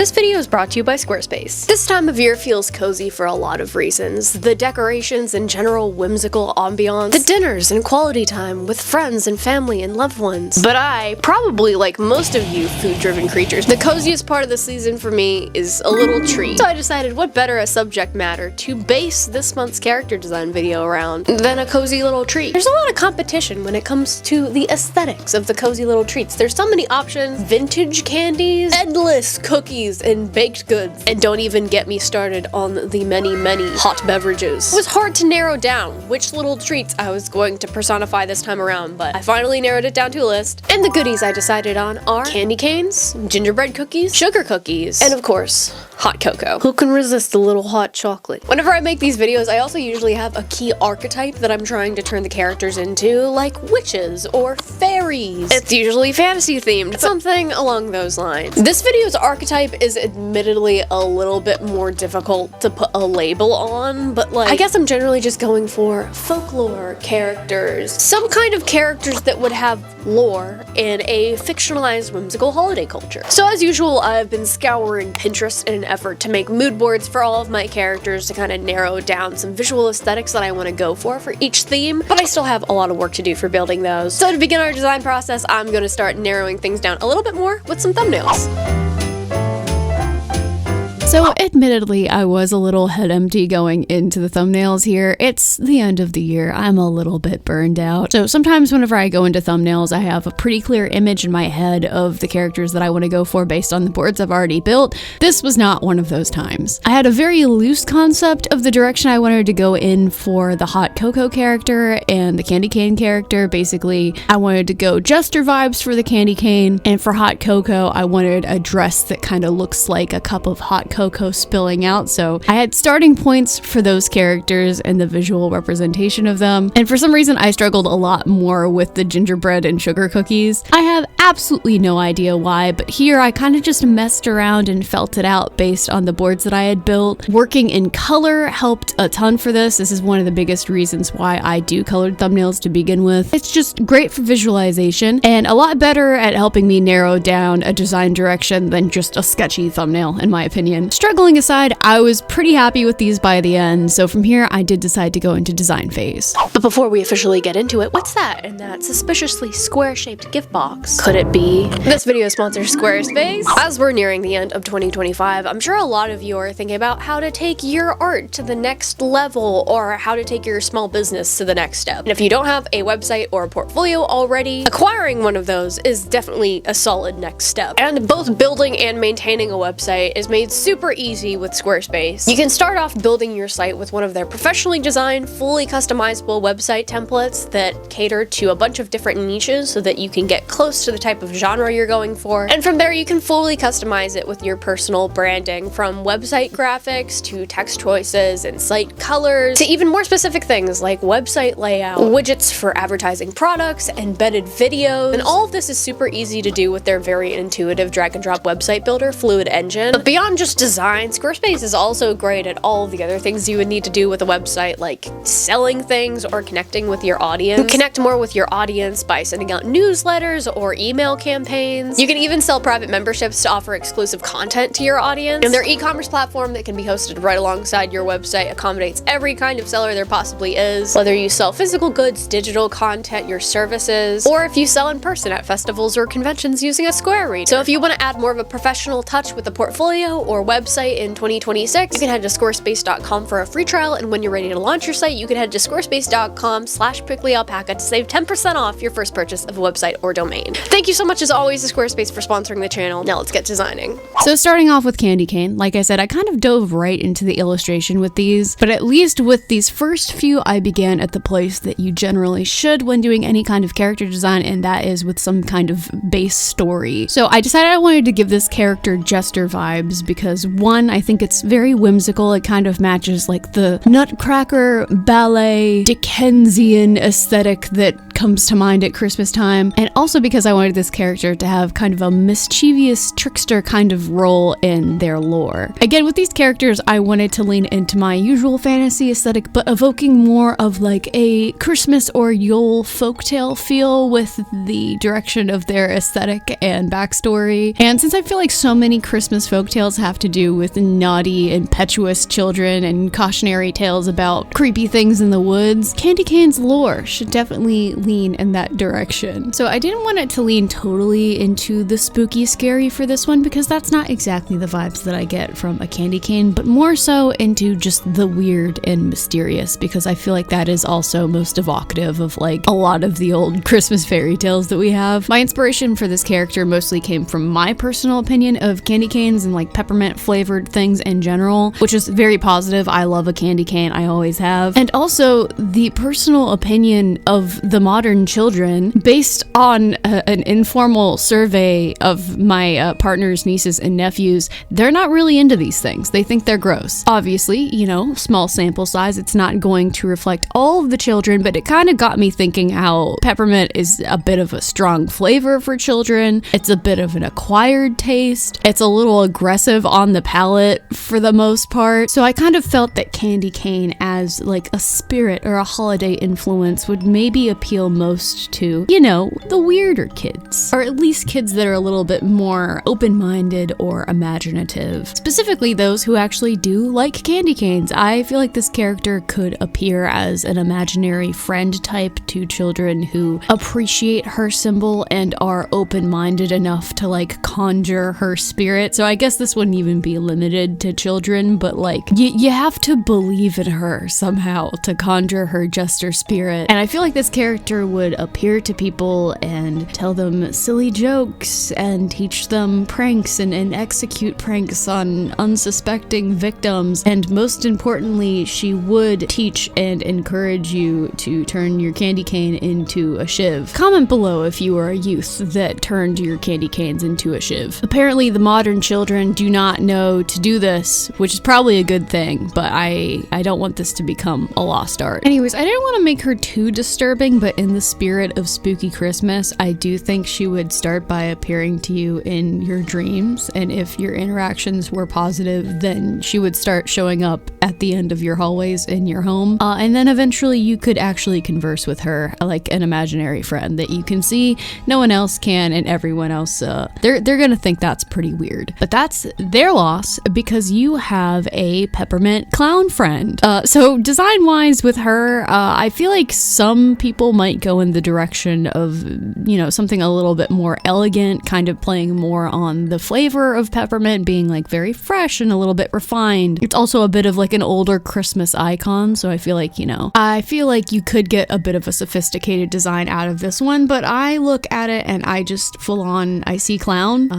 This video is brought to you by Squarespace. This time of year feels cozy for a lot of reasons. The decorations and general whimsical ambiance, the dinners and quality time with friends and family and loved ones. But I, probably like most of you food-driven creatures, the coziest part of the season for me is a little treat. So I decided what better a subject matter to base this month's character design video around than a cozy little treat. There's a lot of competition when it comes to the aesthetics of the cozy little treats. There's so many options: vintage candies, endless cookies, and baked goods. And don't even get me started on the many hot beverages. It was hard to narrow down which little treats I was going to personify this time around, but I finally narrowed it down to a list. And the goodies I decided on are candy canes, gingerbread cookies, sugar cookies, and of course, hot cocoa. Who can resist a little hot chocolate? Whenever I make these videos, I also usually have a key archetype that I'm trying to turn the characters into, like witches or fairies. It's usually fantasy themed, something along those lines. This video's archetype is admittedly a little bit more difficult to put a label on, but like, I guess I'm generally just going for folklore characters. Some kind of characters that would have lore in a fictionalized whimsical holiday culture. So as usual, I've been scouring Pinterest in an effort to make mood boards for all of my characters to kind of narrow down some visual aesthetics that I want to go for each theme, but I still have a lot of work to do for building those. So to begin our design process, I'm going to start narrowing things down a little bit more with some thumbnails. So admittedly, I was a little head empty going into the thumbnails here. It's the end of the year. I'm a little bit burned out. So sometimes whenever I go into thumbnails, I have a pretty clear image in my head of the characters that I want to go for based on the boards I've already built. This was not one of those times. I had a very loose concept of the direction I wanted to go in for the hot cocoa character and the candy cane character. Basically, I wanted to go jester vibes for the candy cane, and for hot cocoa, I wanted a dress that kind of looks like a cup of hot cocoa spilling out. So I had starting points for those characters and the visual representation of them. And for some reason, I struggled a lot more with the gingerbread and sugar cookies. I have absolutely no idea why, but here I kind of just messed around and felt it out based on the boards that I had built. Working in color helped a ton for this. This is one of the biggest reasons why I do colored thumbnails to begin with. It's just great for visualization and a lot better at helping me narrow down a design direction than just a sketchy thumbnail, in my opinion. Struggling aside, I was pretty happy with these by the end, so from here I did decide to go into design phase. But before we officially get into it, what's that in that suspiciously square-shaped gift box? Could it be? This video sponsors Squarespace. As we're nearing the end of 2025, I'm sure a lot of you are thinking about how to take your art to the next level or how to take your small business to the next step. And if you don't have a website or a portfolio already, acquiring one of those is definitely a solid next step. And both building and maintaining a website is made super easy with Squarespace. You can start off building your site with one of their professionally designed, fully customizable website templates that cater to a bunch of different niches so that you can get close to the type of genre you're going for. And from there, you can fully customize it with your personal branding, from website graphics to text choices and site colors to even more specific things like website layout, widgets for advertising products, embedded videos. And all of this is super easy to do with their very intuitive drag and drop website builder, Fluid Engine. But beyond just design, Squarespace is also great at all of the other things you would need to do with a website, like selling things or connecting with your audience. You connect more with your audience by sending out newsletters or email campaigns. You can even sell private memberships to offer exclusive content to your audience. And their e-commerce platform that can be hosted right alongside your website accommodates every kind of seller there possibly is, whether you sell physical goods, digital content, your services, or if you sell in person at festivals or conventions using a Square Reader. So if you want to add more of a professional touch with a portfolio or website in 2026, you can head to squarespace.com for a free trial, and when you're ready to launch your site, you can head to squarespace.com/pricklyalpaca to save 10% off your first purchase of a website or domain. Thank you so much as always to Squarespace for sponsoring the channel. Now let's get designing. So starting off with candy cane, like I said, I kind of dove right into the illustration with these, but at least with these first few, I began at the place that you generally should when doing any kind of character design, and that is with some kind of base story. So I decided I wanted to give this character jester vibes because, one, I think it's very whimsical. It kind of matches like the Nutcracker ballet Dickensian aesthetic that comes to mind at Christmas time, and also because I wanted this character to have kind of a mischievous trickster kind of role in their lore. Again, with these characters, I wanted to lean into my usual fantasy aesthetic, but evoking more of like a Christmas or Yule folktale feel with the direction of their aesthetic and backstory. And since I feel like so many Christmas folktales have to do with naughty, impetuous children and cautionary tales about creepy things in the woods, Candy Cane's lore should definitely lean in that direction. So I didn't want it to lean totally into the spooky scary for this one, because that's not exactly the vibes that I get from a candy cane, but more so into just the weird and mysterious, because I feel like that is also most evocative of like a lot of the old Christmas fairy tales that we have. My inspiration for this character mostly came from my personal opinion of candy canes and like peppermint flavored things in general, which is very positive. I love a candy cane, I always have. And also the personal opinion of the modern children based on an informal survey of my partner's nieces and nephews. They're not really into these things. They think they're gross. Obviously, you know, small sample size, it's not going to reflect all of the children, but it kind of got me thinking how peppermint is a bit of a strong flavor for children. It's a bit of an acquired taste. It's a little aggressive on the palate for the most part. So I kind of felt that candy cane as like a spirit or a holiday influence would maybe appeal most to, you know, the weirder kids, or at least kids that are a little bit more open-minded or imaginative. Specifically those who actually do like candy canes. I feel like this character could appear as an imaginary friend type to children who appreciate her symbol and are open-minded enough to like conjure her spirit. So I guess this wouldn't even be limited to children, but like you have to believe in her somehow to conjure her jester spirit. And I feel like this character would appear to people and tell them silly jokes and teach them pranks and execute pranks on unsuspecting victims. And most importantly, she would teach and encourage you to turn your candy cane into a shiv. Comment below if you are a youth that turned your candy canes into a shiv. Apparently the modern children do not know to do this, which is probably a good thing, but I don't want this to become a lost art. Anyways, I didn't want to make her too disturbing, but in the spirit of spooky Christmas, I do think she would start by appearing to you in your dreams, and if your interactions were positive, then she would start showing up at the end of your hallways in your home, and then eventually you could actually converse with her like an imaginary friend that you can see, no one else can, and everyone else, they're gonna think that's pretty weird. But that's their loss, because you have a peppermint clown friend. So design-wise with her, I feel like some people might go in the direction of, you know, something a little bit more elegant, kind of playing more on the flavor of peppermint, being like very fresh and a little bit refined. It's also a bit of like an older Christmas icon, so I feel like, you know, I feel like you could get a bit of a sophisticated design out of this one, but I look at it and I just full on, I see clown.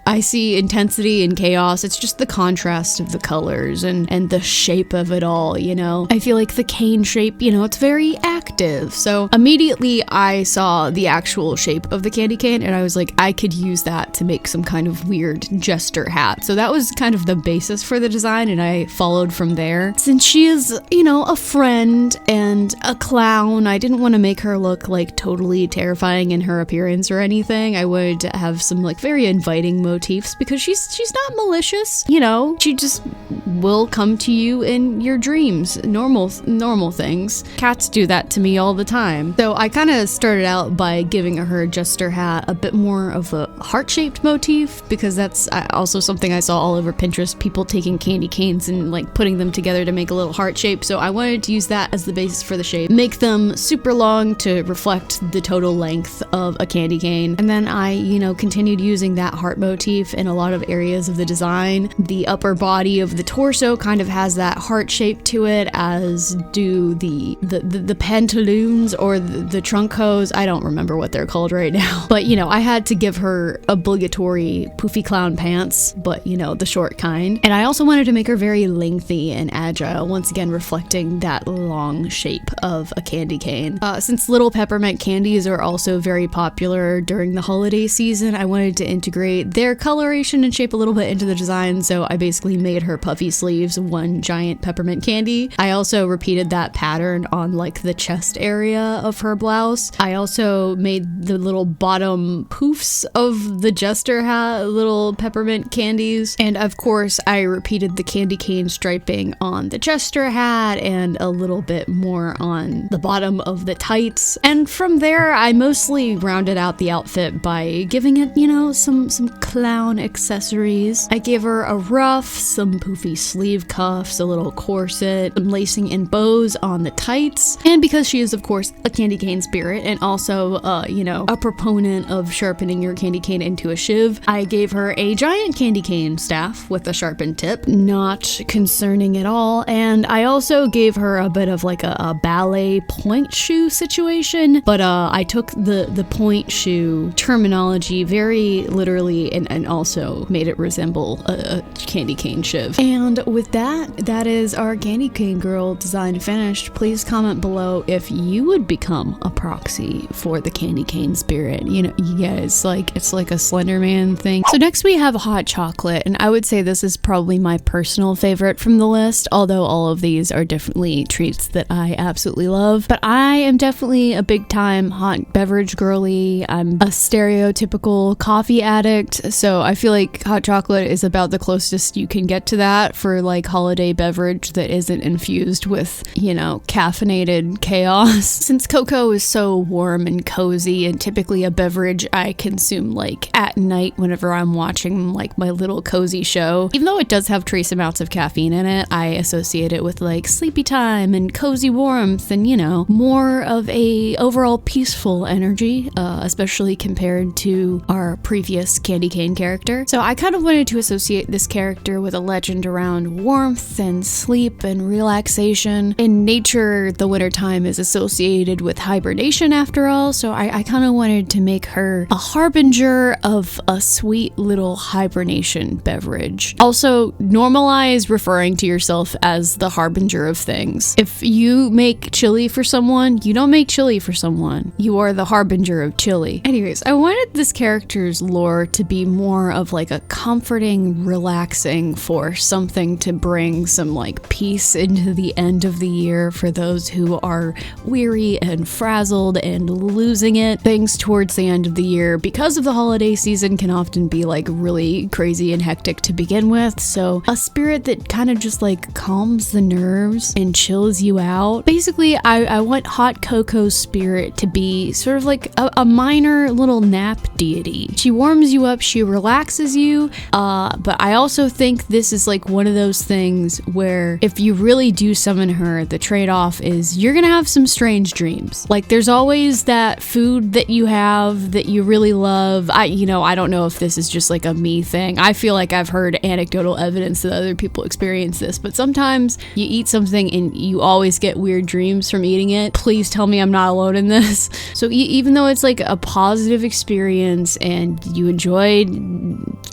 I see intensity and chaos. It's just the contrast of the colors and the shape of it all, you know. I feel like the cane shape, you know, it's very active. So immediately I saw the actual shape of the candy cane and I was like, I could use that to make some kind of weird jester hat. So that was kind of the basis for the design, and I followed from there. Since she is, you know, a friend and a clown, I didn't want to make her look like totally terrifying in her appearance or anything. I wanted to have some like very inviting motifs, because she's not malicious, you know. She just will come to you in your dreams. Normal things. Cats do that to me all the time. So I kind of started out by giving her a jester hat a bit more of a heart-shaped motif, because that's also something I saw all over Pinterest, people taking candy canes and like putting them together to make a little heart shape. So I wanted to use that as the basis for the shape, make them super long to reflect the total length of a candy cane. And then I, you know, continued using that heart motif in a lot of areas of the design. The upper body of the torso kind of has that heart shape to it, as do the pantaloons or the trunk hose. I don't remember what they're called right now. But, you know, I had to give her obligatory poofy clown pants, but, you know, the short kind. And I also wanted to make her very lengthy and agile, once again reflecting that long oblong shape of a candy cane. Since little peppermint candies are also very popular during the holiday season, I wanted to integrate their coloration and shape a little bit into the design, so I basically made her puffy sleeves one giant peppermint candy. I also repeated that pattern on like the chest area of her blouse. I also made the little bottom poofs of the jester hat little peppermint candies, and of course I repeated the candy cane striping on the jester hat and a little bit more on the bottom of the tights. And from there I mostly rounded out the outfit by giving it, you know, some clown accessories. I gave her a ruff, some poofy sleeve cuffs, a little corset, some lacing and bows on the tights, and because she is of course a candy cane spirit and also you know, a proponent of sharpening your candy cane into a shiv, I gave her a giant candy cane staff with a sharpened tip, not concerning at all. And I also gave her a bit of like a ballet point shoe situation, but I took the point shoe terminology very literally and also made it resemble a candy cane shiv. And with that is our candy cane girl design finished. Please comment below if you would become a proxy for the candy cane spirit. You know, yeah, it's like a Slender Man thing. So next we have hot chocolate, and I would say this is probably my personal favorite from the list, although all of these are definitely treats that I absolutely love. But I am definitely a big time hot beverage girly. I'm a stereotypical coffee addict, so I feel like hot chocolate is about the closest you can get to that for like holiday beverage that isn't infused with, you know, caffeinated chaos. Since cocoa is so warm and cozy and typically a beverage I consume like at night whenever I'm watching like my little cozy show, even though it does have trace amounts of caffeine in it, I associate it with like sleepy time and cozy warmth and, you know, more of a overall peaceful energy, especially compared to our previous candy cane character. So I kind of wanted to associate this character with a legend around warmth and sleep and relaxation. In nature, the wintertime is associated with hibernation after all, so I kind of wanted to make her a harbinger of a sweet little hibernation beverage. Also, normalize referring to yourself as the harbinger of things. If you make chili for someone, you don't make chili for someone. You are the harbinger of chili. Anyways, I wanted this character's lore to be more of like a comforting, relaxing force, something to bring some like peace into the end of the year for those who are weary and frazzled and losing it. Things towards the end of the year, because of the holiday season, can often be like really crazy and hectic to begin with. So a spirit that kind of just like calms the nerves and chills you out. Basically, I want hot cocoa spirit to be sort of like a minor little nap deity. She warms you up, she relaxes you, but I also think this is like one of those things where if you really do summon her, the trade-off is you're gonna have some strange dreams. Like there's always that food that you have that you really love. I don't know if this is just like a me thing. I feel like I've heard anecdotal evidence that other people experience this, but sometimes you eat something and you always get weird dreams from eating it. Please tell me I'm not alone in this. So even though it's like a positive experience and you enjoyed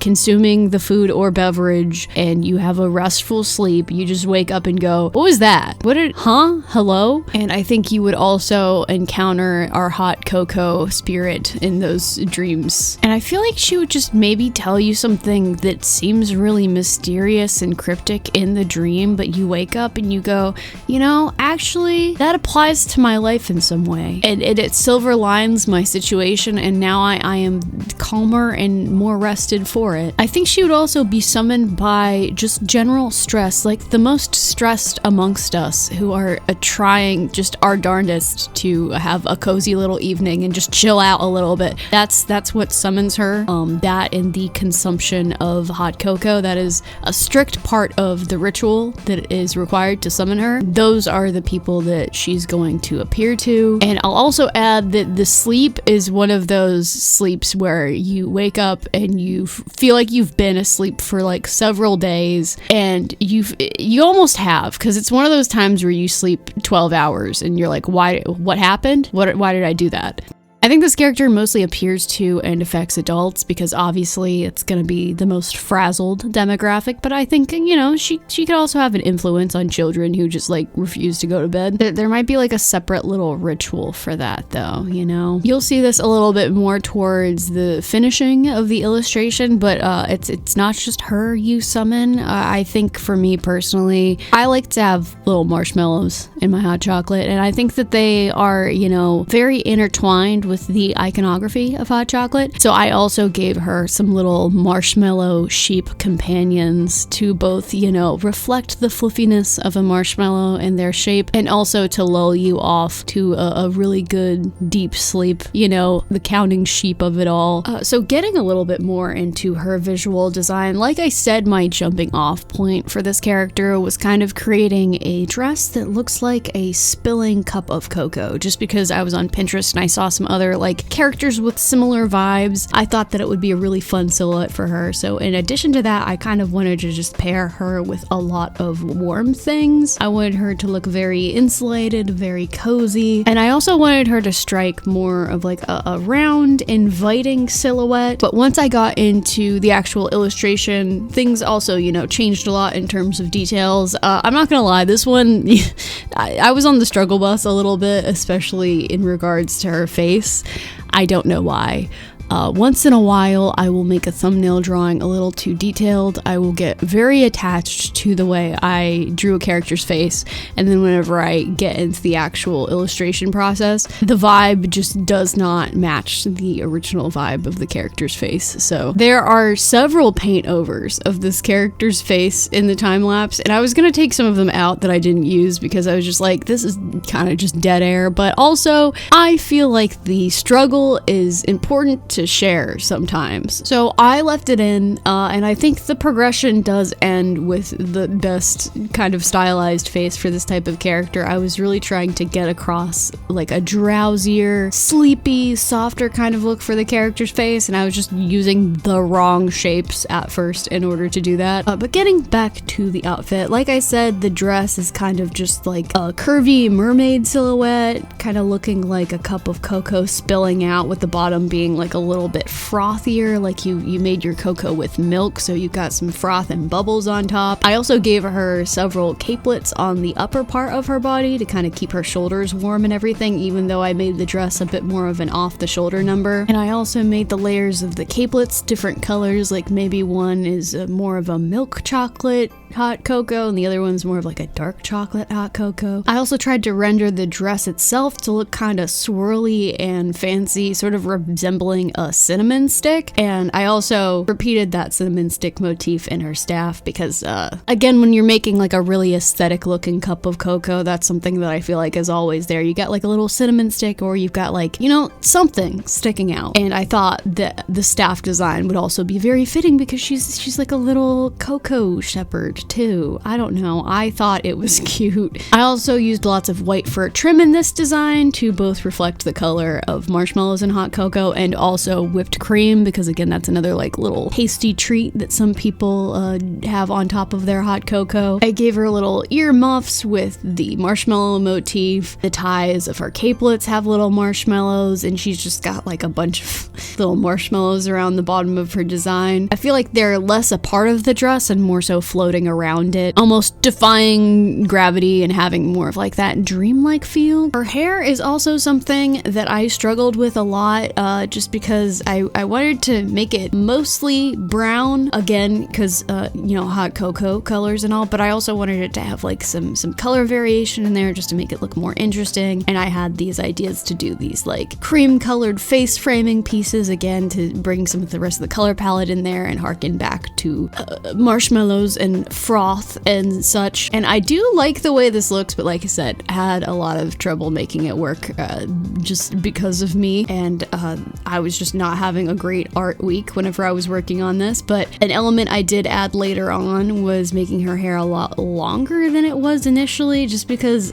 consuming the food or beverage and you have a restful sleep, you just wake up and go, what was that? Hello? And I think you would also encounter our hot cocoa spirit in those dreams. And I feel like she would just maybe tell you something that seems really mysterious and cryptic in the dream, but you wake up and you go, you know, actually that applies to my life in some way. And it silver lines my situation, and now I am calmer and more rested for it. I think she would also be summoned by just general stress, like the most stressed amongst us who are trying just our darndest to have a cozy little evening and just chill out a little bit. That's what summons her. That and the consumption of hot cocoa, that is a strict part of the ritual that is required to summon her. Those are the people that she's going to appear to. And I'll also add that the sleep is one of those sleeps where you wake up and you feel like you've been asleep for like several days, and you almost have, because it's one of those times where you sleep 12 hours and you're like, what happened? Why did I do that? I think this character mostly appears to and affects adults because obviously it's going to be the most frazzled demographic, but I think, you know, she could also have an influence on children who just like refuse to go to bed. There might be like a separate little ritual for that though, you know. You'll see this a little bit more towards the finishing of the illustration, but it's not just her you summon. I think for me personally, I like to have little marshmallows in my hot chocolate, and I think that they are, you know, very intertwined with the iconography of hot chocolate. So I also gave her some little marshmallow sheep companions to both, you know, reflect the fluffiness of a marshmallow and their shape, and also to lull you off to a really good deep sleep, you know, the counting sheep of it all. So getting a little bit more into her visual design, like I said, my jumping off point for this character was kind of creating a dress that looks like a spilling cup of cocoa, just because I was on Pinterest and I saw some other like characters with similar vibes. I thought that it would be a really fun silhouette for her. So in addition to that, I kind of wanted to just pair her with a lot of warm things. I wanted her to look very insulated, very cozy, and I also wanted her to strike more of like a round, inviting silhouette. But once I got into the actual illustration, things also, you know, changed a lot in terms of details. I'm not gonna lie, this one, I was on the struggle bus a little bit, especially in regards to her face. I don't know why. Once in a while, I will make a thumbnail drawing a little too detailed. I will get very attached to the way I drew a character's face, and then whenever I get into the actual illustration process, the vibe just does not match the original vibe of the character's face. So there are several paint overs of this character's face in the time lapse, and I was gonna take some of them out that I didn't use because I was just like, this is kind of just dead air, but also I feel like the struggle is important to share sometimes. So I left it in, and I think the progression does end with the best kind of stylized face for this type of character. I was really trying to get across like a drowsier, sleepy, softer kind of look for the character's face, and I was just using the wrong shapes at first in order to do that. But getting back to the outfit, like I said, the dress is kind of just like a curvy mermaid silhouette, kind of looking like a cup of cocoa spilling out, with the bottom being like a little bit frothier, like you made your cocoa with milk, so you got some froth and bubbles on top. I also gave her several capelets on the upper part of her body to kind of keep her shoulders warm and everything, even though I made the dress a bit more of an off the shoulder number. And I also made the layers of the capelets different colors, like maybe one is more of a milk chocolate hot cocoa and the other one's more of like a dark chocolate hot cocoa. I also tried to render the dress itself to look kind of swirly and fancy, sort of resembling a cinnamon stick, and I also repeated that cinnamon stick motif in her staff because again, when you're making like a really aesthetic looking cup of cocoa, that's something that I feel like is always there. You got like a little cinnamon stick, or you've got like, you know, something sticking out, and I thought that the staff design would also be very fitting because she's like a little cocoa shepherd too. I don't know, I thought it was cute. I also used lots of white fur trim in this design to both reflect the color of marshmallows and hot cocoa, and also whipped cream, because again, that's another like little tasty treat that some people have on top of their hot cocoa. I gave her little ear muffs with the marshmallow motif. The ties of her capelets have little marshmallows, and she's just got like a bunch of little marshmallows around the bottom of her design. I feel like they're less a part of the dress and more so floating around it, almost defying gravity and having more of like that dreamlike feel. Her hair is also something that I struggled with a lot, just because I wanted to make it mostly brown, again, because you know, hot cocoa colors and all, but I also wanted it to have like some color variation in there just to make it look more interesting. And I had these ideas to do these like cream colored face framing pieces, again, to bring some of the rest of the color palette in there and harken back to marshmallows and froth and such. And I do like the way this looks, but like I said, I had a lot of trouble making it work just because of me, and I was just not having a great art week whenever I was working on this. But an element I did add later on was making her hair a lot longer than it was initially, just because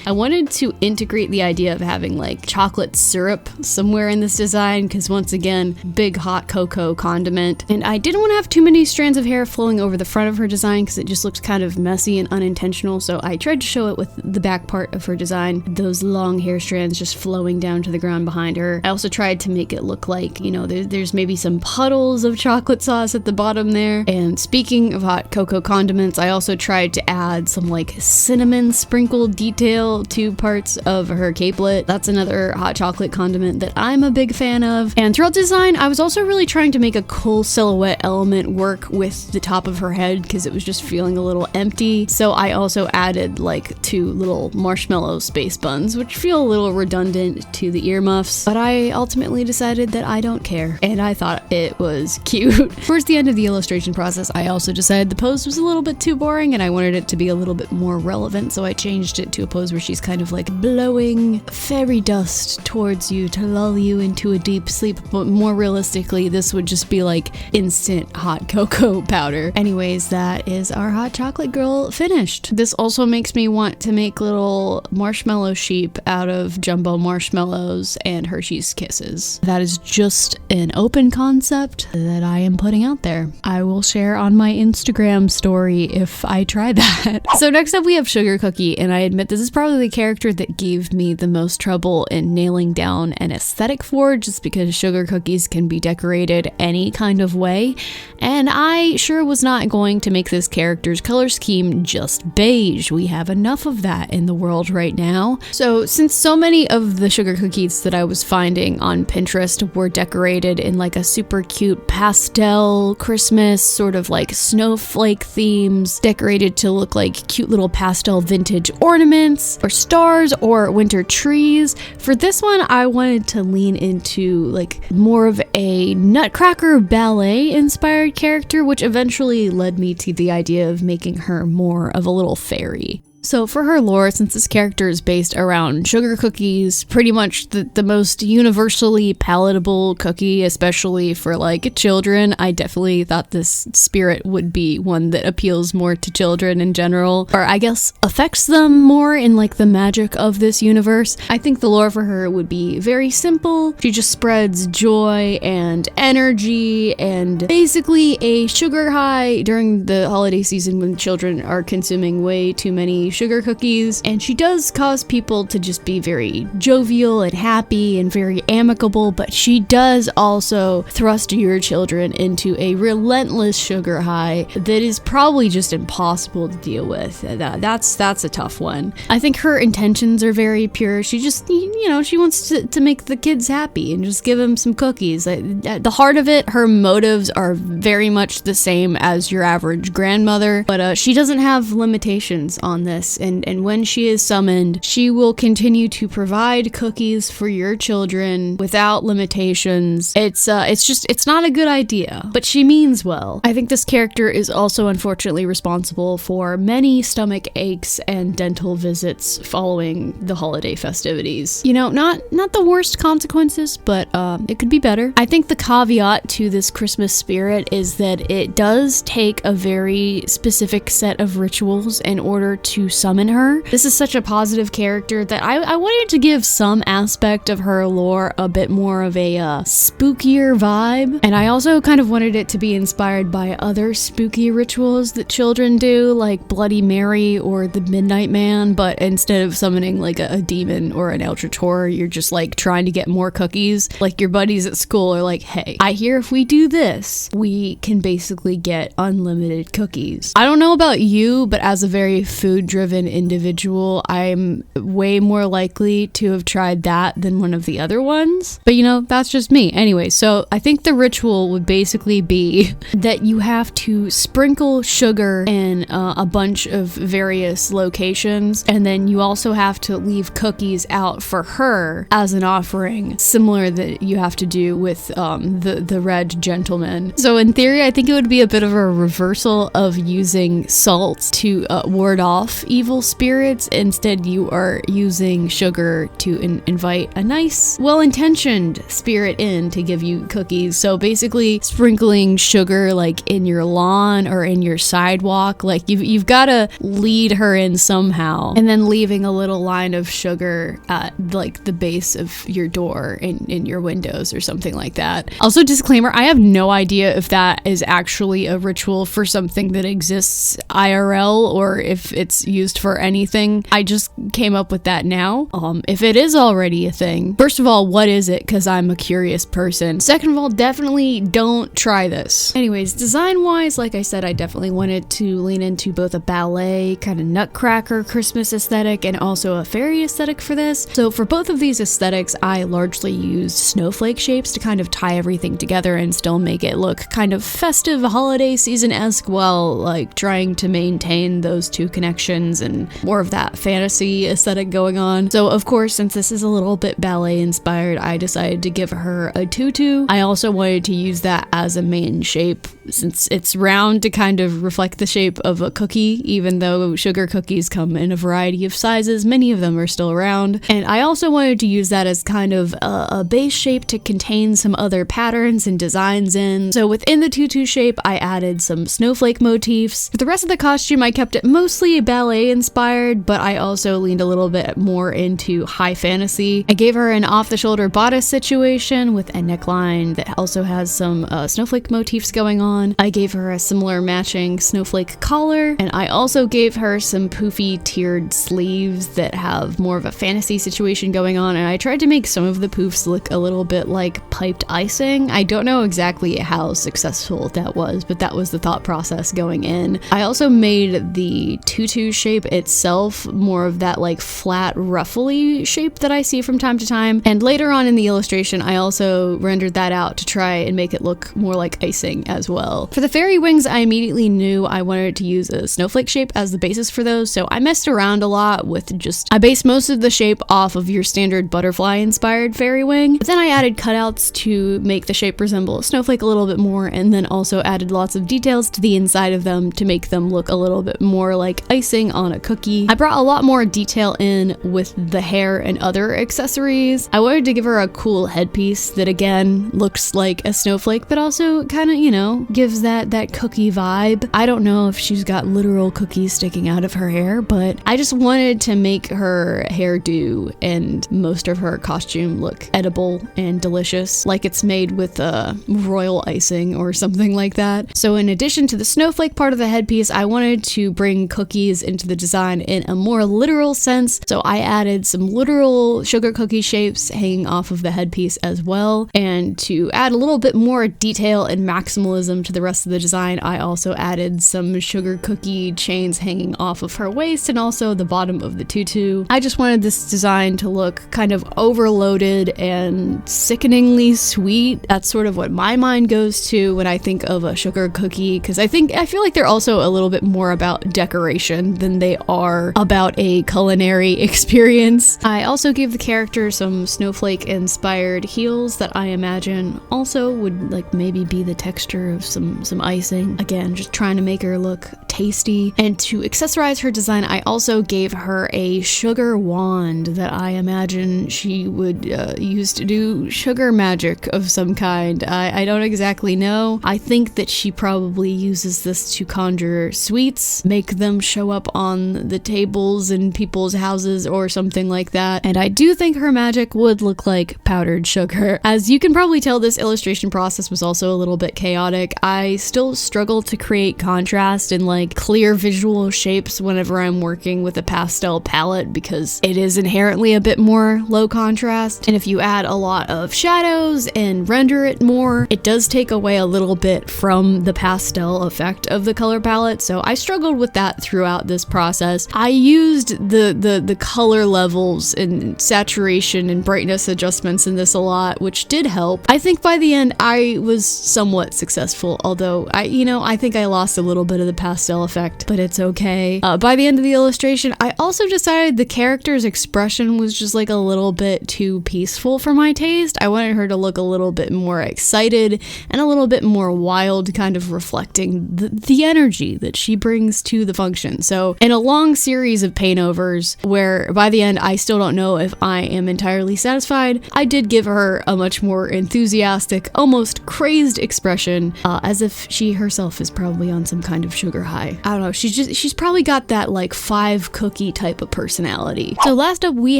I wanted to integrate the idea of having like chocolate syrup somewhere in this design, because once again, big hot cocoa condiment. And I didn't want to have too many strands of hair flowing over the front of her design because it just looks kind of messy and unintentional. So I tried to show it with the back part of her design, those long hair strands just flowing down to the ground behind her. I also tried to make it look like, you know, there's maybe some puddles of chocolate sauce at the bottom there. And speaking of hot cocoa condiments, I also tried to add some like cinnamon sprinkled detail to parts of her capelet. That's another hot chocolate condiment that I'm a big fan of. And throughout design, I was also really trying to make a cool silhouette element work with the top of her head because it was just feeling a little empty. So I also added like 2 little marshmallow space buns, which feel a little redundant to the earmuffs, but I ultimately decided that I don't care, and I thought it was cute. Towards the end of the illustration process, I also decided the pose was a little bit too boring and I wanted it to be a little bit more relevant, so I changed it to a pose where she's kind of like blowing fairy dust towards you to lull you into a deep sleep, but more realistically, this would just be like instant hot cocoa powder. Anyways, that is our hot chocolate girl finished. This also makes me want to make little marshmallow sheep out of jumbo marshmallows and Hershey's Kisses. That is just an open concept that I am putting out there. I will share on my Instagram story if I try that. So next up we have Sugar Cookie, and I admit this is probably the character that gave me the most trouble in nailing down an aesthetic for, just because sugar cookies can be decorated any kind of way, and I sure was not going to make this character's color scheme just beige. We have enough of that in the world right now. So since so many of the sugar cookies that I was finding on Pinterest were decorated in like a super cute pastel Christmas sort of like snowflake themes, decorated to look like cute little pastel vintage ornaments or stars or winter trees, for this one I wanted to lean into like more of a Nutcracker ballet inspired character, which eventually led me to the idea of making her more of a little fairy. So for her lore, since this character is based around sugar cookies, pretty much the most universally palatable cookie, especially for like children, I definitely thought this spirit would be one that appeals more to children in general, or I guess affects them more in like the magic of this universe. I think the lore for her would be very simple. She just spreads joy and energy and basically a sugar high during the holiday season when children are consuming way too many sugar cookies, and she does cause people to just be very jovial and happy and very amicable, but she does also thrust your children into a relentless sugar high that is probably just impossible to deal with. That's a tough one. I think her intentions are very pure. She just, you know, she wants to make the kids happy and just give them some cookies. At the heart of it, her motives are very much the same as your average grandmother, but she doesn't have limitations on this. And when she is summoned, she will continue to provide cookies for your children without limitations. It's not a good idea, but she means well. I think this character is also unfortunately responsible for many stomach aches and dental visits following the holiday festivities. You know, not the worst consequences, but it could be better. I think the caveat to this Christmas spirit is that it does take a very specific set of rituals in order to summon her. This is such a positive character that I wanted to give some aspect of her lore a bit more of a spookier vibe, and I also kind of wanted it to be inspired by other spooky rituals that children do, like Bloody Mary or the Midnight Man, but instead of summoning like a demon or an eldritch horror, you're just like trying to get more cookies. Like your buddies at school are like, hey, I hear if we do this, we can basically get unlimited cookies. I don't know about you, but as a very food-driven individual, I'm way more likely to have tried that than one of the other ones. But you know, that's just me. Anyway, so I think the ritual would basically be that you have to sprinkle sugar in a bunch of various locations, and then you also have to leave cookies out for her as an offering, similar that you have to do with the red gentleman. So in theory, I think it would be a bit of a reversal of using salt to ward off evil spirits. Instead, you are using sugar to invite a nice, well-intentioned spirit in to give you cookies. So basically sprinkling sugar like in your lawn or in your sidewalk, like you've got to lead her in somehow, and then leaving a little line of sugar at like the base of your door in your windows or something like that. Also, disclaimer, I have no idea if that is actually a ritual for something that exists IRL or if it's used for anything. I just came up with that now. If it is already a thing, first of all, what is it? Because I'm a curious person. Second of all, definitely don't try this. Anyways, design-wise, like I said, I definitely wanted to lean into both a ballet kind of nutcracker Christmas aesthetic and also a fairy aesthetic for this. So for both of these aesthetics, I largely used snowflake shapes to kind of tie everything together and still make it look kind of festive, holiday season-esque, while like trying to maintain those two connections and more of that fantasy aesthetic going on. So of course, since this is a little bit ballet inspired, I decided to give her a tutu. I also wanted to use that as a main shape since it's round to kind of reflect the shape of a cookie, even though sugar cookies come in a variety of sizes, many of them are still round. And I also wanted to use that as kind of a base shape to contain some other patterns and designs in. So within the tutu shape, I added some snowflake motifs. For the rest of the costume, I kept it mostly ballet inspired, but I also leaned a little bit more into high fantasy. I gave her an off-the-shoulder bodice situation with a neckline that also has some snowflake motifs going on. I gave her a similar matching snowflake collar, and I also gave her some poofy tiered sleeves that have more of a fantasy situation going on, and I tried to make some of the poofs look a little bit like piped icing. I don't know exactly how successful that was, but that was the thought process going in. I also made the tutu shape itself more of that like flat ruffly shape that I see from time to time, and later on in the illustration I also rendered that out to try and make it look more like icing as well. For the fairy wings, I immediately knew I wanted to use a snowflake shape as the basis for those, so I messed around a lot with I based most of the shape off of your standard butterfly inspired fairy wing, but then I added cutouts to make the shape resemble a snowflake a little bit more, and then also added lots of details to the inside of them to make them look a little bit more like icing on a cookie. I brought a lot more detail in with the hair and other accessories. I wanted to give her a cool headpiece that again looks like a snowflake, but also kind of, you know, gives that cookie vibe. I don't know if she's got literal cookies sticking out of her hair, but I just wanted to make her hairdo and most of her costume look edible and delicious, like it's made with royal icing or something like that. So in addition to the snowflake part of the headpiece, I wanted to bring cookies into the design in a more literal sense, so I added some literal sugar cookie shapes hanging off of the headpiece as well. And to add a little bit more detail and maximalism to the rest of the design, I also added some sugar cookie chains hanging off of her waist and also the bottom of the tutu. I just wanted this design to look kind of overloaded and sickeningly sweet. That's sort of what my mind goes to when I think of a sugar cookie, because I feel like they're also a little bit more about decoration than they are about a culinary experience. I also gave the character some snowflake inspired heels that I imagine also would like maybe be the texture of some icing. Again, just trying to make her look tasty. And to accessorize her design, I also gave her a sugar wand that I imagine she would use to do sugar magic of some kind. I don't exactly know. I think that she probably uses this to conjure sweets, make them show up on the tables in people's houses or something like that. And I do think her magic would look like powdered sugar. As you can probably tell, this illustration process was also a little bit chaotic. I still struggle to create contrast and like clear visual shapes whenever I'm working with a pastel palette because it is inherently a bit more low contrast. And if you add a lot of shadows and render it more, it does take away a little bit from the pastel effect of the color palette. So I struggled with that throughout this process. I used the color levels and saturation and brightness adjustments in this a lot, which did help. I think by the end I was somewhat successful, although I think I lost a little bit of the pastel effect, but it's okay. By the end of the illustration, I also decided the character's expression was just like a little bit too peaceful for my taste. I wanted her to look a little bit more excited and a little bit more wild, kind of reflecting the energy that she brings to the function. So in a long series of paint overs where by the end I still don't know if I am entirely satisfied. I did give her a much more enthusiastic, almost crazed expression, as if she herself is probably on some kind of sugar high. I don't know, she's probably got that like 5 cookie type of personality. So last up we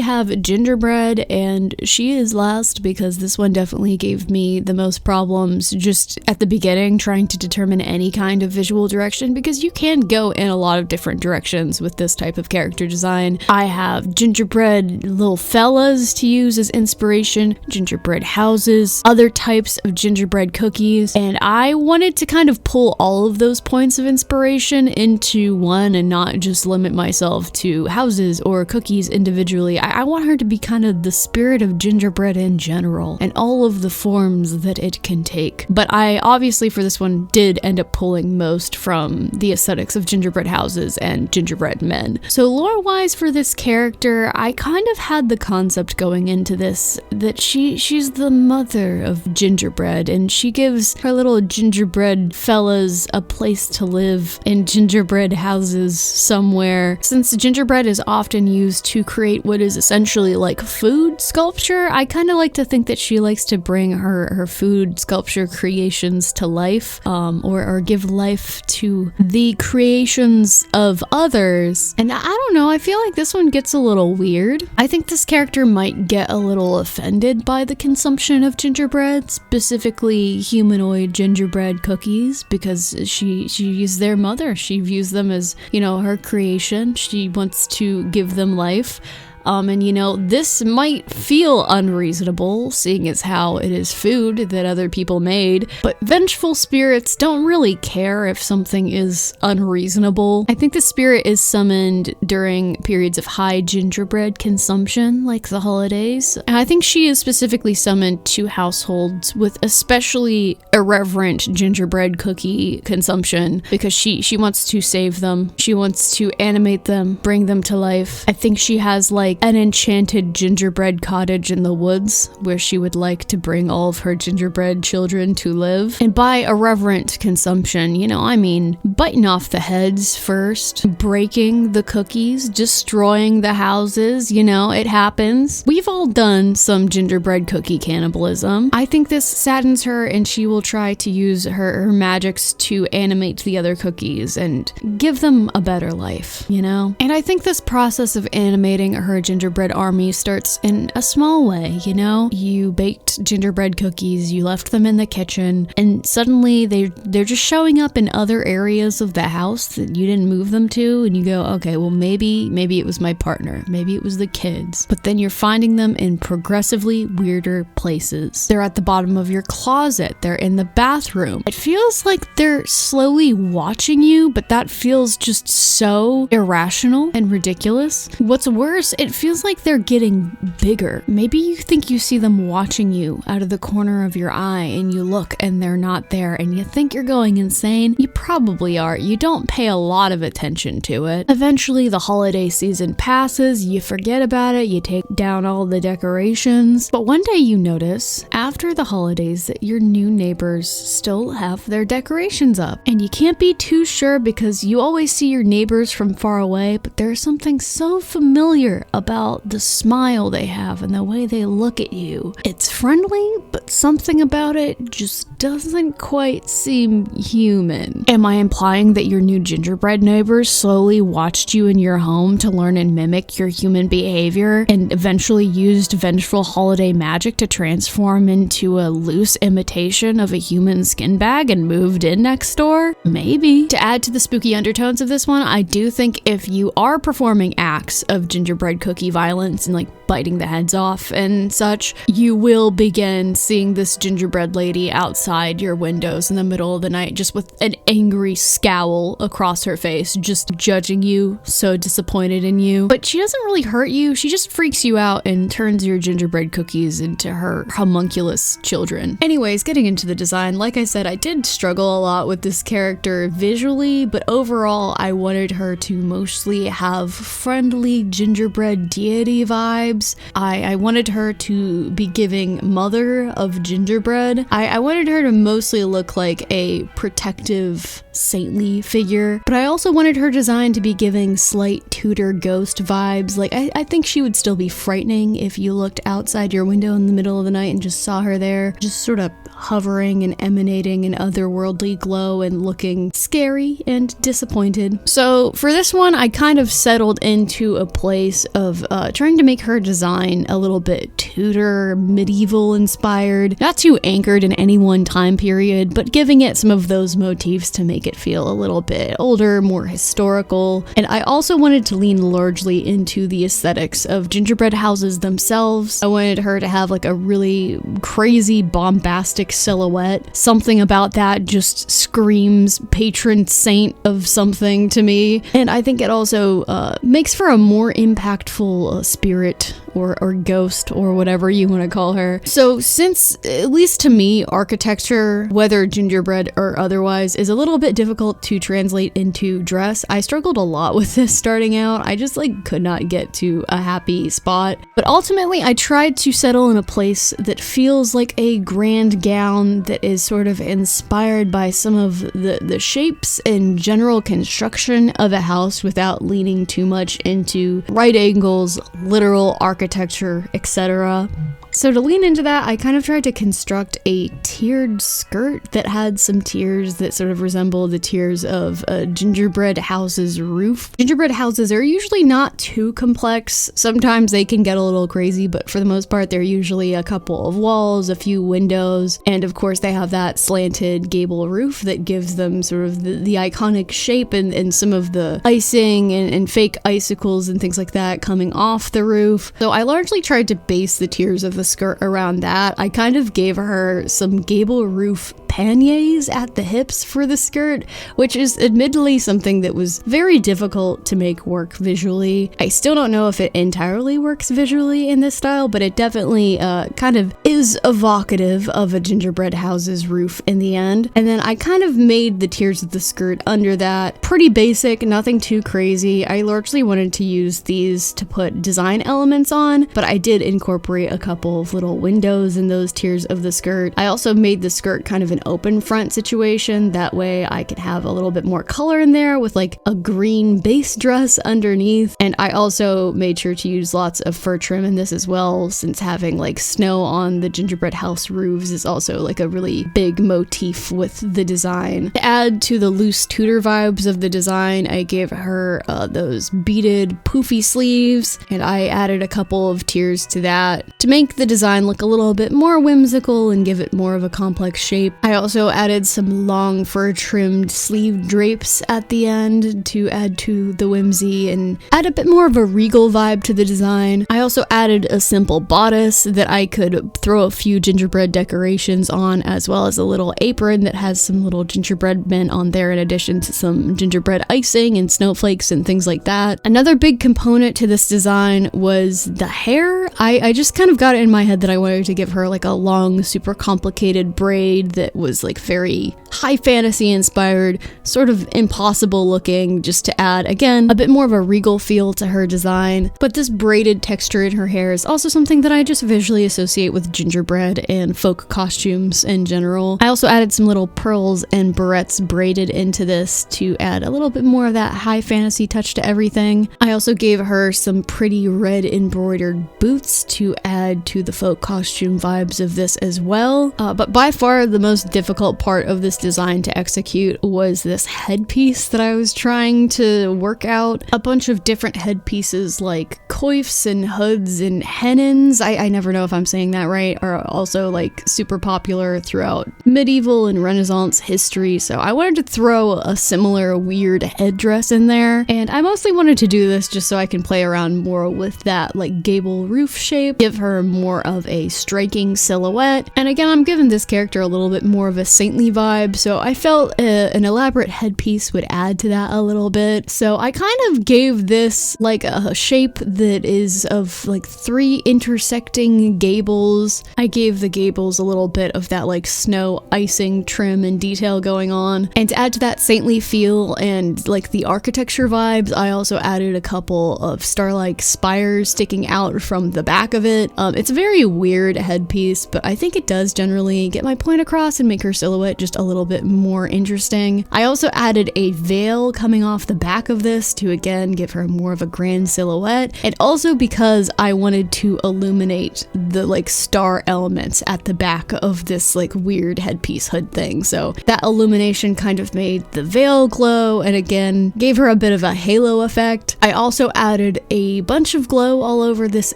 have Gingerbread, and she is last because this one definitely gave me the most problems just at the beginning trying to determine any kind of visual direction, because you can go in a lot of different directions with this type of character design. I have gingerbread little fellas to use as inspiration, gingerbread houses, other types of gingerbread cookies, and I wanted to kind of pull all of those points of inspiration into one and not just limit myself to houses or cookies individually. I want her to be kind of the spirit of gingerbread in general and all of the forms that it can take. But I obviously for this one did end up pulling most from the aesthetics of gingerbread houses and gingerbread men. So lore-wise for this character, I kind of had the concept going into this that she's the mother of gingerbread, and she gives her little gingerbread fellas a place to live in gingerbread houses somewhere. Since gingerbread is often used to create what is essentially like food sculpture, I kind of like to think that she likes to bring her food sculpture creations to life, or give life to the creations of others. And I don't know, I feel like this one gets a little weird. I think this character might get a little offended by the consumption of gingerbread, specifically humanoid gingerbread cookies, because she's their mother. She views them as, you know, her creation. She wants to give them life. And you know, this might feel unreasonable, seeing as how it is food that other people made, but vengeful spirits don't really care if something is unreasonable. I think the spirit is summoned during periods of high gingerbread consumption, like the holidays. And I think she is specifically summoned to households with especially irreverent gingerbread cookie consumption, because she wants to save them. She wants to animate them, bring them to life. I think she has like an enchanted gingerbread cottage in the woods where she would like to bring all of her gingerbread children to live. And by irreverent consumption, you know, I mean biting off the heads first, breaking the cookies, destroying the houses. You know, it happens. We've all done some gingerbread cookie cannibalism. I think this saddens her, and she will try to use her magics to animate the other cookies and give them a better life, you know? And I think this process of animating her gingerbread army starts in a small way, you know? You baked gingerbread cookies, you left them in the kitchen, and suddenly they're just showing up in other areas of the house that you didn't move them to, and you go, okay, well maybe it was my partner, maybe it was the kids. But then you're finding them in progressively weirder places. They're at the bottom of your closet, they're in the bathroom. It feels like they're slowly watching you, but that feels just so irrational and ridiculous. What's worse, it feels like they're getting bigger. Maybe you think you see them watching you out of the corner of your eye, and you look and they're not there, and you think you're going insane. You probably are. You don't pay a lot of attention to it. Eventually the holiday season passes, you forget about it, you take down all the decorations, but one day you notice after the holidays that your new neighbors still have their decorations up, and you can't be too sure because you always see your neighbors from far away, but there's something so familiar about the smile they have and the way they look at you. It's friendly, but something about it just doesn't quite seem human. Am I implying that your new gingerbread neighbors slowly watched you in your home to learn and mimic your human behavior, and eventually used vengeful holiday magic to transform into a loose imitation of a human skin bag and moved in next door? Maybe. To add to the spooky undertones of this one, I do think if you are performing acts of gingerbread cookie violence and like biting the heads off and such, you will begin seeing this gingerbread lady outside your windows in the middle of the night, just with an angry scowl across her face, just judging you, so disappointed in you. But she doesn't really hurt you, she just freaks you out and turns your gingerbread cookies into her homunculus children. Anyways, getting into the design, like I said, I did struggle a lot with this character visually, but overall I wanted her to mostly have friendly gingerbread deity vibes. I wanted her to be giving mother of gingerbread. I wanted her to mostly look like a protective saintly figure, but I also wanted her design to be giving slight Tudor ghost vibes. Like, I think she would still be frightening if you looked outside your window in the middle of the night and just saw her there, just sort of hovering and emanating an otherworldly glow and looking scary and disappointed. So for this one, I kind of settled into a place of trying to make her design a little bit Tudor, medieval inspired, not too anchored in any one time period, but giving it some of those motifs to make it feel a little bit older, more historical. And I also wanted to lean largely into the aesthetics of gingerbread houses themselves. I wanted her to have like a really crazy, bombastic silhouette. Something about that just screams patron saint of something to me. And I think it also makes for a more impactful spirit or ghost or whatever you want to call her. So since, at least to me, architecture, whether gingerbread or otherwise, is a little bit difficult to translate into dress, I struggled a lot with this starting out. I just could not get to a happy spot. But ultimately, I tried to settle in a place that feels like a grand gown that is sort of inspired by some of the shapes and general construction of a house without leaning too much into right angles, literal architecture, etc. So to lean into that, I kind of tried to construct a tiered skirt that had some tiers that sort of resemble the tiers of a gingerbread house's roof. Gingerbread houses are usually not too complex. Sometimes they can get a little crazy, but for the most part, they're usually a couple of walls, a few windows, and of course they have that slanted gable roof that gives them sort of the iconic shape and some of the icing and fake icicles and things like that coming off the roof. So I largely tried to base the tiers of the skirt around that. I kind of gave her some gable roof panniers at the hips for the skirt, which is admittedly something that was very difficult to make work visually. I still don't know if it entirely works visually in this style, but it definitely kind of is evocative of a gingerbread house's roof in the end. And then I kind of made the tiers of the skirt under that pretty basic, nothing too crazy. I largely wanted to use these to put design elements on, but I did incorporate a couple of little windows in those tiers of the skirt. I also made the skirt kind of an open front situation. That way I could have a little bit more color in there with like a green base dress underneath. And I also made sure to use lots of fur trim in this as well, since having like snow on the gingerbread house roofs is also like a really big motif with the design. To add to the loose Tudor vibes of the design, I gave her those beaded poofy sleeves, and I added a couple of tiers to that to make the design look a little bit more whimsical and give it more of a complex shape. I also added some long fur trimmed sleeve drapes at the end to add to the whimsy and add a bit more of a regal vibe to the design. I also added a simple bodice that I could throw a few gingerbread decorations on, as well as a little apron that has some little gingerbread men on there in addition to some gingerbread icing and snowflakes and things like that. Another big component to this design was the hair. I just kind of got it in my head that I wanted to give her like a long, super complicated braid that was like very high fantasy inspired, sort of impossible looking, just to add, again, a bit more of a regal feel to her design. But this braided texture in her hair is also something that I just visually associate with gingerbread and folk costumes in general. I also added some little pearls and barrettes braided into this to add a little bit more of that high fantasy touch to everything. I also gave her some pretty red embroidered boots to add to the folk costume vibes of this as well. But by far the most difficult part of this design to execute was this headpiece that I was trying to work out. A bunch of different headpieces like coifs and hoods and hennins, I never know if I'm saying that right, are also like super popular throughout medieval and Renaissance history, so I wanted to throw a similar weird headdress in there, and I mostly wanted to do this just so I can play around more with that like gable roof shape, give her more of a striking silhouette. And again, I'm giving this character a little bit more of a saintly vibe, so I felt an elaborate headpiece would add to that a little bit. So I kind of gave this like a shape that is of like 3 intersecting gables. I gave the gables a little bit of that like snow icing trim and detail going on. And to add to that saintly feel and like the architecture vibes, I also added a couple of star-like spires sticking out from the back of it. It's a very weird headpiece, but I think it does generally get my point across and make her silhouette just a little bit more interesting. I also added a veil coming off the back of this to again give her more of a grand silhouette, and also because I wanted to illuminate the like star elements at the back of this like weird headpiece hood thing. So that illumination kind of made the veil glow and again gave her a bit of a halo effect. I also added a bunch of glow all over this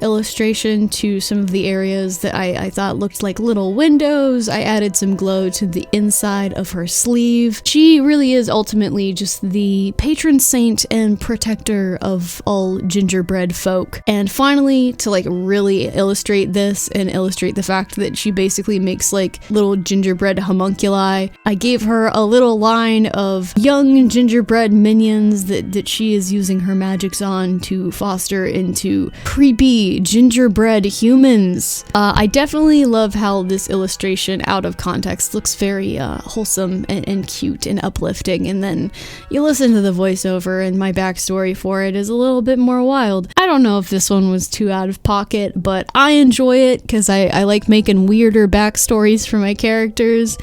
illustration to some of the areas that I thought looked like little windows. I added some glow to the inside of her sleeve. She really is ultimately just the patron saint and protector of all gingerbread folk. And finally, to like really illustrate this and illustrate the fact that she basically makes like little gingerbread homunculi, I gave her a little line of young gingerbread minions that she is using her magics on to foster into creepy gingerbread humans. I definitely love how this illustration out of context looks very wholesome and cute and uplifting, and then you listen to the voiceover and my backstory for it is a little bit more wild. I don't know if this one was too out of pocket, but I enjoy it because I like making weirder backstories for my characters.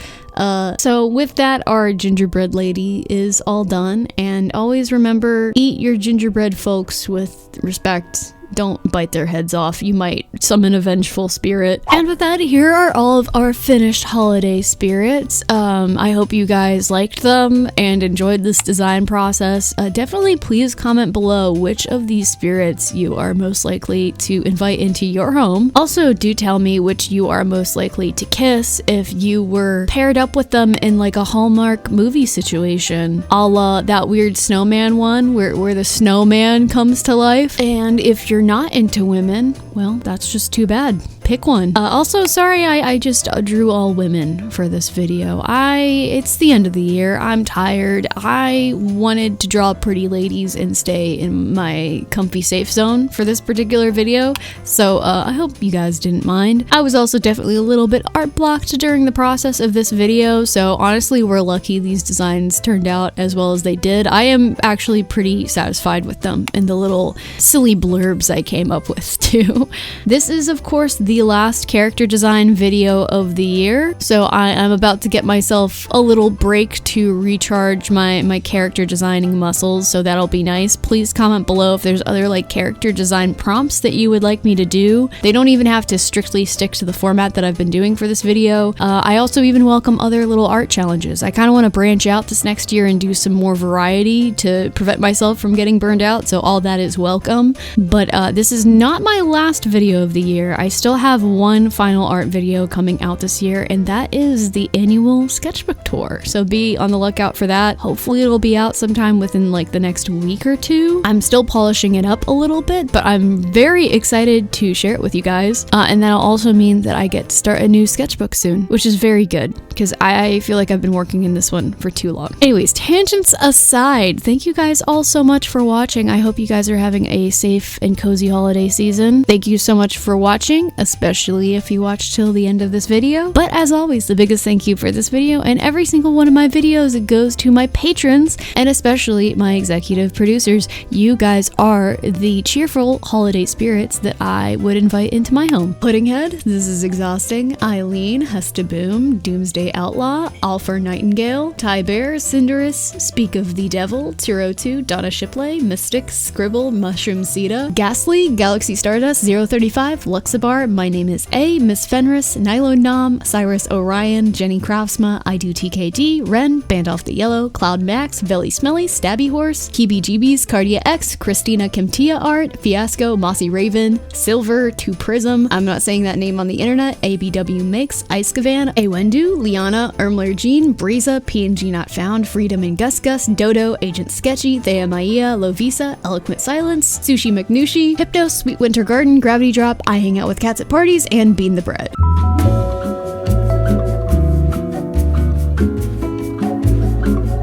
So with that, our gingerbread lady is all done, and always remember, eat your gingerbread folks with respect. Don't bite their heads off. You might summon a vengeful spirit. And with that, here are all of our finished holiday spirits. I hope you guys liked them and enjoyed this design process. Definitely please comment below which of these spirits you are most likely to invite into your home. Also, do tell me which you are most likely to kiss if you were paired up with them in like a Hallmark movie situation, a la that weird snowman one where the snowman comes to life. And if you're not into women, well, that's just too bad. Pick one. Also, sorry I just drew all women for this video. It's the end of the year. I'm tired. I wanted to draw pretty ladies and stay in my comfy safe zone for this particular video, so I hope you guys didn't mind. I was also definitely a little bit art blocked during the process of this video, so honestly, we're lucky these designs turned out as well as they did. I am actually pretty satisfied with them and the little silly blurbs I came up with too. This is, of course, the last character design video of the year, so I'm about to get myself a little break to recharge my character designing muscles, so that'll be nice. Please comment below if there's other like character design prompts that you would like me to do. They don't even have to strictly stick to the format that I've been doing for this video. I also even welcome other little art challenges. I kind of want to branch out this next year and do some more variety to prevent myself from getting burned out, so all that is welcome. But this is not my last video of the year. I still have one final art video coming out this year, and that is the annual sketchbook tour, so be on the lookout for that. Hopefully it'll be out sometime within like the next week or two. I'm still polishing it up a little bit, but I'm very excited to share it with you guys, and that'll also mean that I get to start a new sketchbook soon, which is very good because I feel like I've been working in this one for too long. Anyways, tangents aside, thank you guys all so much for watching. I hope you guys are having a safe and cozy holiday season. Thank you so much for watching, especially if you watched till the end of this video. But as always, the biggest thank you for this video and every single one of my videos goes to my patrons, and especially my executive producers. You guys are the cheerful holiday spirits that I would invite into my home. Puddinghead, This Is Exhausting, Eileen, Hestaboom, Doomsday Outlaw, Alfred Nightingale, Ty Bear, Cinderus, Speak of the Devil, Tirotu, Donna Shipley, Mystic, Scribble, Mushroom Sita, Ghastly, Galaxy Stardust, 035, Luxabar, My Name is A, Miss Fenris, Nylon Nom, Cyrus Orion, Jenny Craftsma, I Do TKD, Ren, Band Off the Yellow, Cloud Max, Velly Smelly, Stabby Horse, Kibi Gibis, Cardia X, Christina Kimtia Art, Fiasco, Mossy Raven, Silver, 2 Prism, I'm not saying that name on the internet, ABW Makes, Icegavan, Awendu, Liana, Ermler Jean, Breeza, PNG Not Found, Freedom and Gus Gus, Dodo, Agent Sketchy, Thea Maia, Lovisa, Eloquent Silence, Sushi McNushi, Hypno, Sweet Winter Garden, Gravity Drop, I Hang Out with Cats at Parties, and Bean the Bread.